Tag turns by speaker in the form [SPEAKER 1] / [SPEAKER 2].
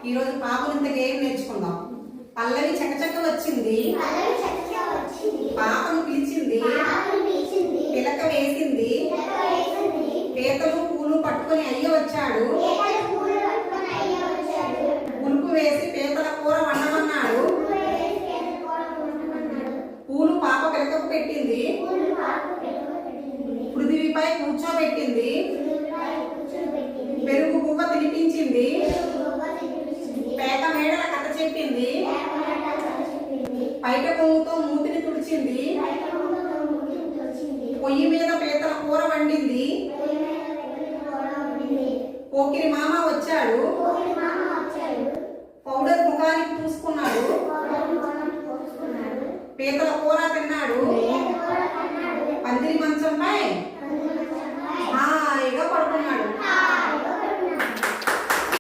[SPEAKER 1] ఈరోజు పాపనింత గేమ్ నేర్చుకుందాం. పల్లవి చకచక వచ్చింది, పాపను పిలిచింది, పిలక వేసింది, పీతలు పూలు పట్టుకుని అయ్య వచ్చాడు, పులుపు వేసి పీతల కూర వండమన్నాడు, పూలు పాప పిలకకు పెట్టింది, పృథివీపై కూర్చోబెట్టింది, పెరుగు బువ్వ తినిపించింది, పేక మేడల కథ చెప్పింది, బయట కొమ్ముతో మూతిని తుడిచింది, పొయ్యి మీద పీతల కూర వండింది, పోకిరి మామ వచ్చాడు, పౌడర్ ముఖానికి పూసుకున్నాడు, పీతల కూర తిన్నాడు, పందిరి మంచంపై